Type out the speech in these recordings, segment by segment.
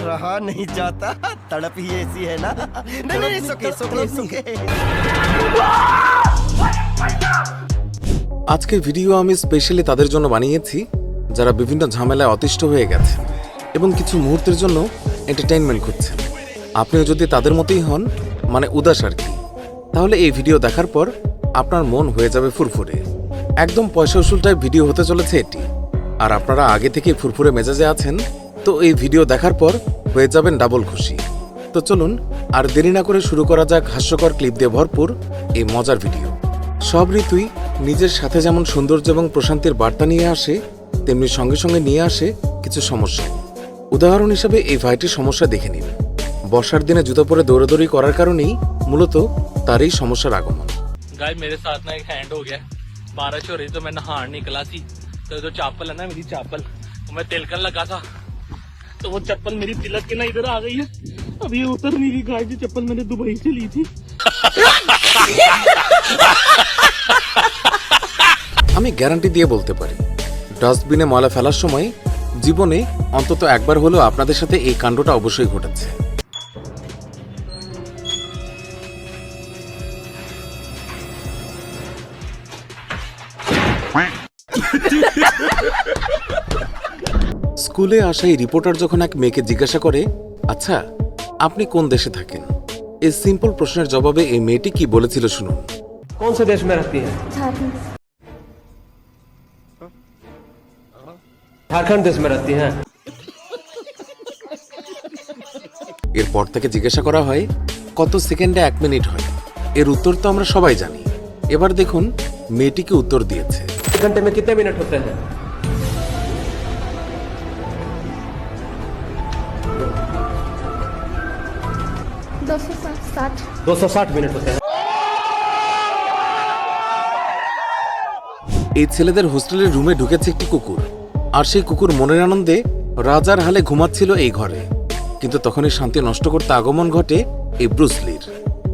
रहा नहीं जाता, तड़प ही ऐसी है ना। नहीं, सुके। আজকের ভিডিও আমি স্পেশালি তাদের জন্য বানিয়েছি যারা বিভিন্ন ঝামেলায় অতিষ্ঠ হয়ে গেছে এবং কিছু মুহূর্তের জন্য এন্টারটেইনমেন্ট খুঁজছেন। আপনিও যদি তাদের মতোই হন, মানে উদাস আর কি, তাহলে এই ভিডিও দেখার পর আপনার মন হয়ে যাবে ফুরফুরে। একদম পয়সা উসুল টাইপ ভিডিও হতে চলেছে এটি। আর আপনারা আগে থেকেই ফুরফুরে মেজাজে আছেন, তো এই ভিডিও দেখার পর হয়ে যাবেন ডাবল খুশি। তো চলুন আর দেরি না করে শুরু করা যাক হাস্যকর ক্লিপ দিয়ে ভরপুর এই মজার ভিডিও। সব ঋতুই নিজের সাথে যেমন সৌন্দর্য এবং প্রশান্তির বার্তা নিয়ে আসে, তেমনি সঙ্গে সঙ্গে নিয়ে আসে কিছু সমস্যা। উদাহরণ হিসেবে এই ভাইটির সমস্যা দেখে নিন। বর্ষার দিনে জুতো পরে দৌড়াদৌড়ি করার কারণেই মূলত তার এই সমস্যার আগমন। गाइस मेरे साथ ना एक हैंड हो गया, बारिश हो रही तो मैं नहाने निकला थी, तो जो चप्पल है ना मेरी चप्पल, तो मैं तिलकन लगा था, तो वो चप्पल मेरी तिलक के ना इधर आ गई है। अभी उतर नहीं रही गाइस, चप्पल मैंने दुबई से ली थी। আমি গ্যারান্টি দিয়ে বলতে পারি, ডাস্টবিনে ময়লা ফেলার সময় জীবনে অন্তত একবার হলেও আপনাদের সাথে এই কাণ্ডটা অবশ্যই ঘটেছে। স্কুলে আসা এই রিপোর্টার যখন এক মেয়েকে জিজ্ঞাসা করে, আচ্ছা আপনি কোন দেশে থাকেন, এই সিম্পল প্রশ্নের জবাবে এই মেয়েটি কি বলেছিল শুনুন। कौन से देश में रहती है? झारखंड देश में रहती हैं। এরপর থেকে জিজ্ঞাসা করা হয় কত সেকেন্ডে 1 মিনিট হয়। এর উত্তর তো আমরা সবাই জানি। এবার দেখুন মেয়েটিকে উত্তর দিয়েছে। एक घंटे में कितने मिनट होते हैं? 260 मिनट होते हैं। এই ছেলেদের হোস্টেলের রুমে ঢুকেছে একটি কুকুর, আর সেই কুকুর মনের আনন্দে রাজার হালে ঘুমাচ্ছিল এই ঘরে। কিন্তু তখনই শান্তি নষ্ট করতে আগমন ঘটে এই ব্রুসলির।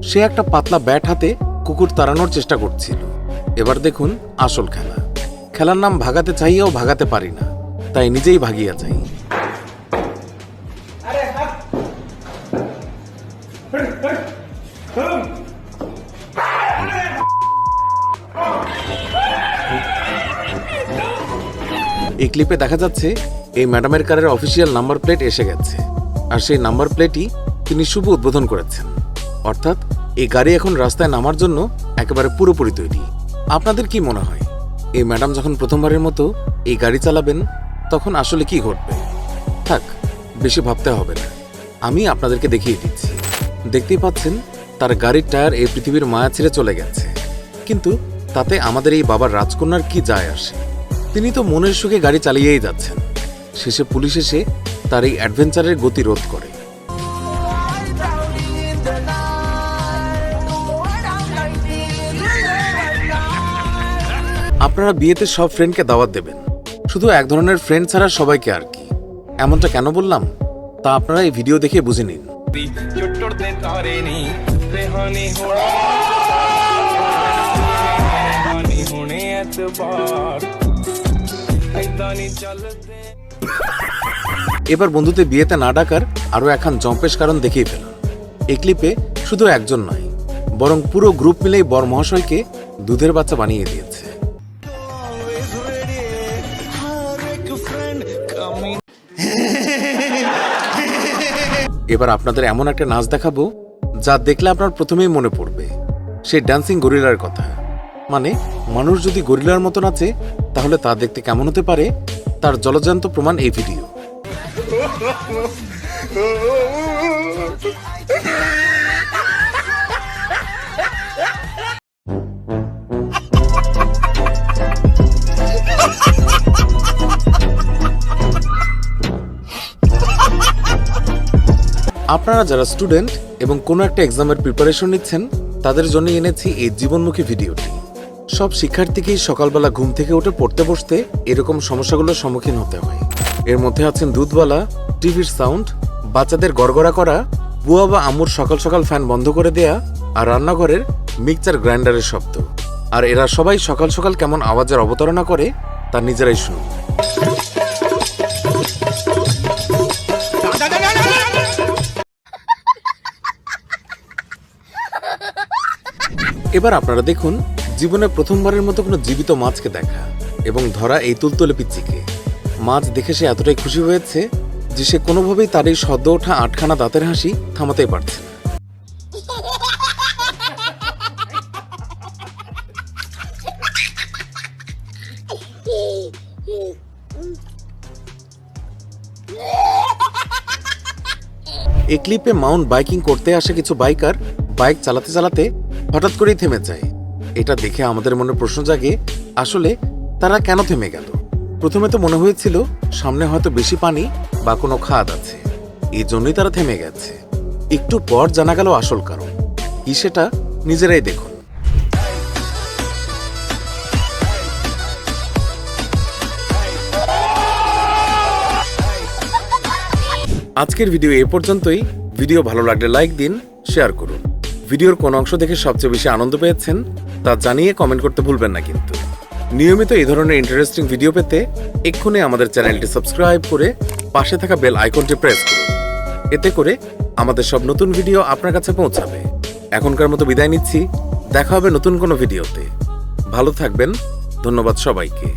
সে একটা পাতলা ব্যাট হাতে কুকুর তাড়ানোর চেষ্টা করছিল। এবার দেখুন আসল খেলা। খেলার নাম ভাগাতে চাইও ভাগাতে পারি না, তাই নিজেই ভাগিয়া যাই। এই ক্লিপে দেখা যাচ্ছে এই ম্যাডামের কারের অফিসিয়াল নাম্বার প্লেট এসে গেছে, আর সেই নাম্বার প্লেটই তিনি শুভ উদ্বোধন করেছেন। অর্থাৎ এই গাড়ি এখন রাস্তায় নামার জন্য একেবারে পুরোপুরি তৈরি। আপনাদের কি মনে হয় এই ম্যাডাম যখন প্রথমবারের মতো এই গাড়ি চালাবেন তখন আসলে কি ঘটবে? থাক, বেশি ভাবতে হবে না, আমি আপনাদেরকে দেখিয়ে দিচ্ছি। দেখতেই পাচ্ছেন তার গাড়ির টায়ার এই পৃথিবীর মায়া ছেড়ে চলে গেছে, কিন্তু তাতে আমাদের এই বাবার রাজকন্যার কি যায় আসে? তিনি তো মনের সুখে গাড়ি চালিয়েই যাচ্ছেন। শেষে পুলিশ এসে তার এই অ্যাডভেঞ্চারের গতি রোধ করে। আপনারা বিয়েতে সব ফ্রেন্ডকে দাওয়াত দেবেন, শুধু এক ধরনের ফ্রেন্ড ছাড়া সবাইকে আর কি। এমনটা কেন বললাম তা আপনারা এই ভিডিও দেখে বুঝে নিন। এবার বন্ধুদের বিয়েতে না ডাকার আরো একখান জম্পেশ কারণ দেখিয়ে ফেলুন। এই ক্লিপে শুধু একজন নয়, বরং পুরো গ্রুপ মিলেই বর মহাশয়কে দুধের বাচ্চা বানিয়ে দিয়েছে। এবার আপনাদের এমন একটা নাচ দেখাবো যা দেখলে আপনার প্রথমেই মনে পড়বে সেই ড্যান্সিং গরিলার কথা। মানে মানুষ যদি গরিলার মতো নাচে তাহলে তা দেখতে কেমন হতে পারে তার জলজান্ত প্রমাণ এই ভিডিও। আপনারা যারা স্টুডেন্ট এবং কোনো একটা এক্সামের প্রিপারেশন নিচ্ছেন তাদের জন্য এনেছি এই জীবনমুখী ভিডিওটি। সব শিক্ষার্থীকেই সকালবেলা ঘুম থেকে উঠে পড়তে বসতে এরকম সমস্যাগুলোর সম্মুখীন হতে হয়। এর মধ্যে আছেন দুধওয়ালা, টিভির সাউন্ড, বাচ্চাদের গড়গড়া করা, বুয়া বা আম্মুর সকাল সকাল ফ্যান বন্ধ করে দেয়া, আর রান্নাঘরের মিক্সচার গ্রাইন্ডারের শব্দ। আর এরা সবাই সকাল সকাল কেমন আওয়াজের অবতারণা করে তা নিজেরাই শুনুন। এবার আপনারা দেখুন জীবনে প্রথমবারের মতো কোনো জীবিত মাছকে দেখা এবং ধরা এই তুলতুলে পিচ্চিকে। মাছ দেখে সে এতটাই খুশি হয়েছে যে সে কোনোভাবেই তার এই সদ্য ওঠা 8খানা দাঁতের হাসি থামাতেই পারছে না। এই ক্লিপে মাউন্ট বাইকিং করতে আসে কিছু বাইকার বাইক চালাতে চালাতে হঠাৎ করেই থেমে যায়। এটা দেখে আমাদের মনে প্রশ্ন জাগে, আসলে তারা কেন থেমে গেল? প্রথমে তো মনে হয়েছিল সামনে হয়তো বেশি পানি বা কোনো খাদ আছে, এই জন্যই তারা থেমে গেছে। একটু পর জানা গেল আসল কারণ কি, সেটা নিজেরাই দেখুন। আজকের ভিডিও এ পর্যন্তই। ভিডিও ভালো লাগলে লাইক দিন, শেয়ার করুন। ভিডিওর কোন অংশ দেখে সবচেয়ে বেশি আনন্দ পেয়েছেন তা জানিয়ে কমেন্ট করতে ভুলবেন না কিন্তু। নিয়মিত এই ধরনের ইন্টারেস্টিং ভিডিও পেতে এক্ষুনি আমাদের চ্যানেলটি সাবস্ক্রাইব করে পাশে থাকা বেল আইকনটি প্রেস করুন। এতে করে আমাদের সব নতুন ভিডিও আপনার কাছে পৌঁছাবে। এখনকার মতো বিদায় নিচ্ছি, দেখা হবে নতুন কোনো ভিডিওতে। ভালো থাকবেন, ধন্যবাদ সবাইকে।